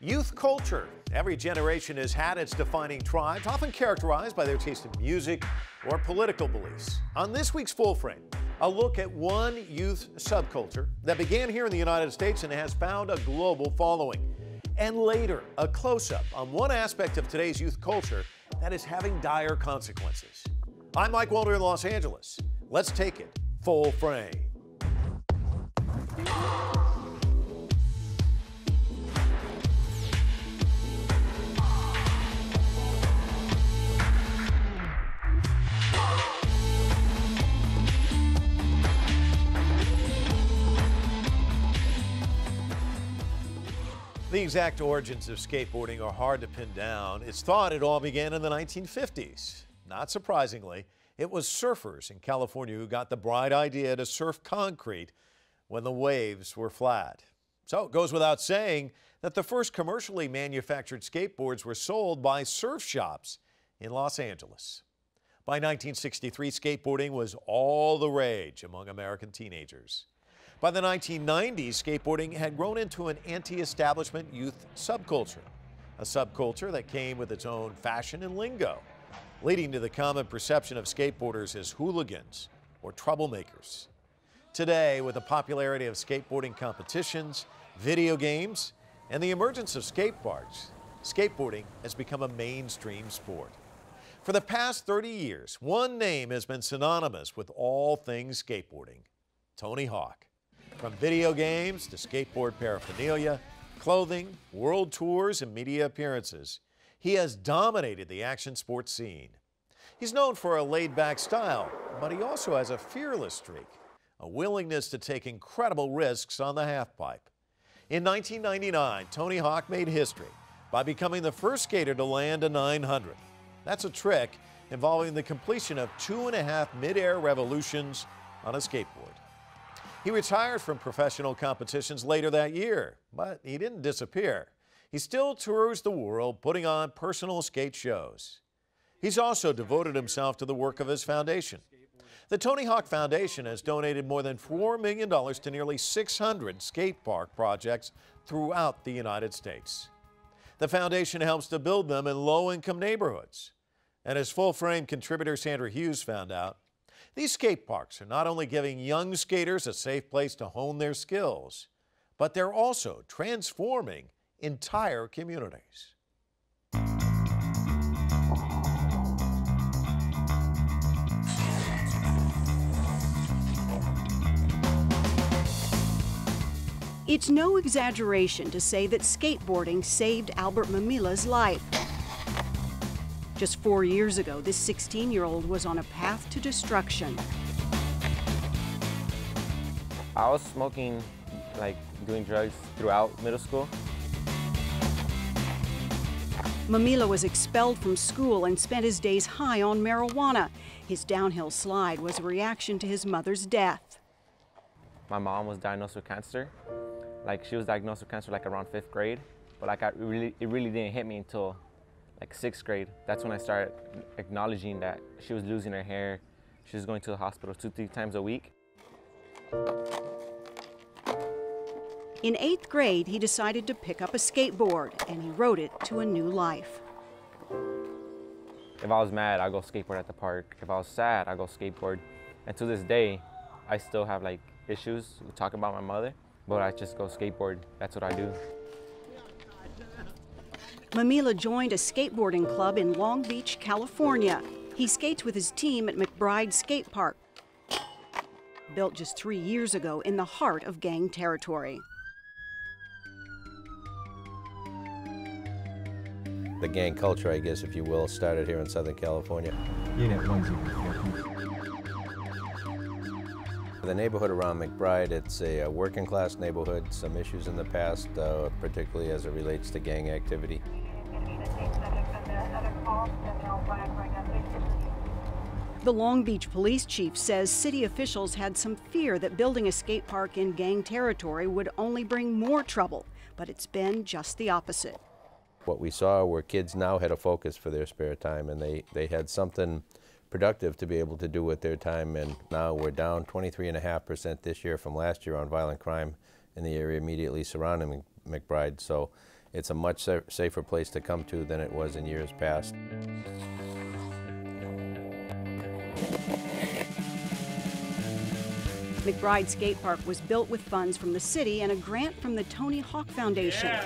Youth culture. Every generation has had its defining tribes, often characterized by their taste in music or political beliefs. On this week's Full Frame, a look at one youth subculture that began here in the United States and has found a global following. And later, a close-up on one aspect of today's youth culture that is having dire consequences. I'm Mike Walter in Los Angeles. Let's take it full frame. The exact origins of skateboarding are hard to pin down. It's thought it all began in the 1950s. Not surprisingly, it was surfers in California who got the bright idea to surf concrete when the waves were flat. So it goes without saying that the first commercially manufactured skateboards were sold by surf shops in Los Angeles. By 1963, skateboarding was all the rage among American teenagers. By the 1990s, skateboarding had grown into an anti-establishment youth subculture, a subculture that came with its own fashion and lingo, leading to the common perception of skateboarders as hooligans or troublemakers. Today, with the popularity of skateboarding competitions, video games, and the emergence of skate parks, skateboarding has become a mainstream sport. For the past 30 years, one name has been synonymous with all things skateboarding: Tony Hawk. From video games to skateboard paraphernalia, clothing, world tours, and media appearances, he has dominated the action sports scene. He's known for a laid-back style, but he also has a fearless streak, a willingness to take incredible risks on the halfpipe. In 1999, Tony Hawk made history by becoming the first skater to land a 900. That's a trick involving the completion of 2.5 mid-air revolutions on a skateboard. He retired from professional competitions later that year, but he didn't disappear. He still tours the world putting on personal skate shows. He's also devoted himself to the work of his foundation. The Tony Hawk Foundation has donated more than $4 million to nearly 600 skate park projects throughout the United States. The foundation helps to build them in low-income neighborhoods. And as full-frame contributor Sandra Hughes found out, these skate parks are not only giving young skaters a safe place to hone their skills, but they're also transforming entire communities. It's no exaggeration to say that skateboarding saved Alberth Mimila's life. Just 4 years ago, this 16-year-old was on a path to destruction. I was smoking, doing drugs throughout middle school. Mimila was expelled from school and spent his days high on marijuana. His downhill slide was a reaction to his mother's death. My mom was diagnosed with cancer. She was diagnosed with cancer around 5th grade, but it really didn't hit me until 6th grade. That's when I started acknowledging that she was losing her hair. She was going to the hospital 2-3 times a week. In 8th grade, he decided to pick up a skateboard, and he rode it to a new life. If I was mad, I'd go skateboard at the park. If I was sad, I'd go skateboard. And to this day, I still have issues talking about my mother, but I just go skateboard. That's what I do. Mimila joined a skateboarding club in Long Beach, California. He skates with his team at McBride skate park, built just 3 years ago in the heart of gang territory. The gang culture, I guess, if you will, started here in Southern California. The neighborhood around McBride, it's a working class neighborhood, some issues in the past, particularly as it relates to gang activity. The Long Beach police chief says city officials had some fear that building a skate park in gang territory would only bring more trouble, but it's been just the opposite. What we saw were kids now had a focus for their spare time, and they had something productive to be able to do with their time, and now we're down 23.5% this year from last year on violent crime in the area immediately surrounding McBride. So it's a much safer place to come to than it was in years past. McBride Skate Park was built with funds from the city and a grant from the Tony Hawk Foundation.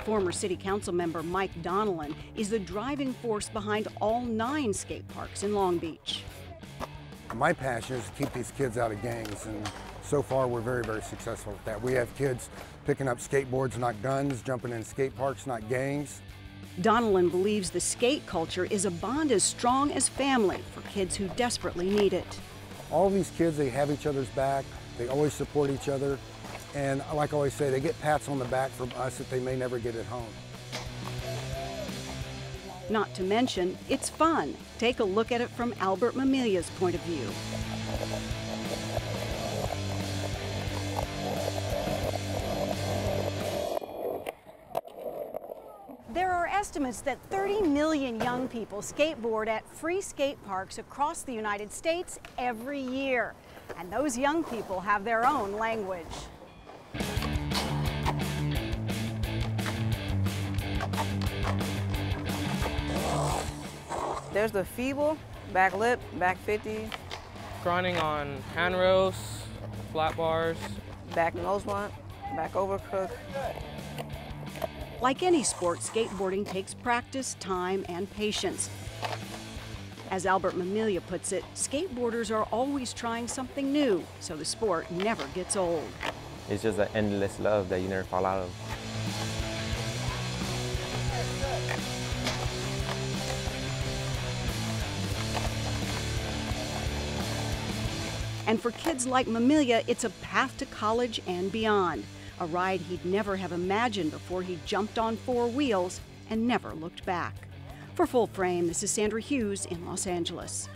Former City Council member Mike Donnellan is the driving force behind all 9 skate parks in Long Beach. My passion is to keep these kids out of gangs, and so far we're very, very successful with that. We have kids picking up skateboards, not guns, jumping in skate parks, not gangs. Donnellan believes the skate culture is a bond as strong as family for kids who desperately need it. All these kids, they have each other's back, they always support each other, and like I always say, they get pats on the back from us that they may never get at home. Not to mention, it's fun. Take a look at it from Alberth Mimila's point of view. There are estimates that 30 million young people skateboard at free skate parks across the United States every year. And those young people have their own language. There's the feeble, back lip, back 50. Grinding on handrails, flat bars. Back nose blunt, back overcrook. Like any sport, skateboarding takes practice, time, and patience. As Alberth Mimila puts it, skateboarders are always trying something new, so the sport never gets old. It's just an endless love that you never fall out of. And for kids like Mimila, it's a path to college and beyond, a ride he'd never have imagined before he jumped on 4 wheels and never looked back. For Full Frame, this is Sandra Hughes in Los Angeles.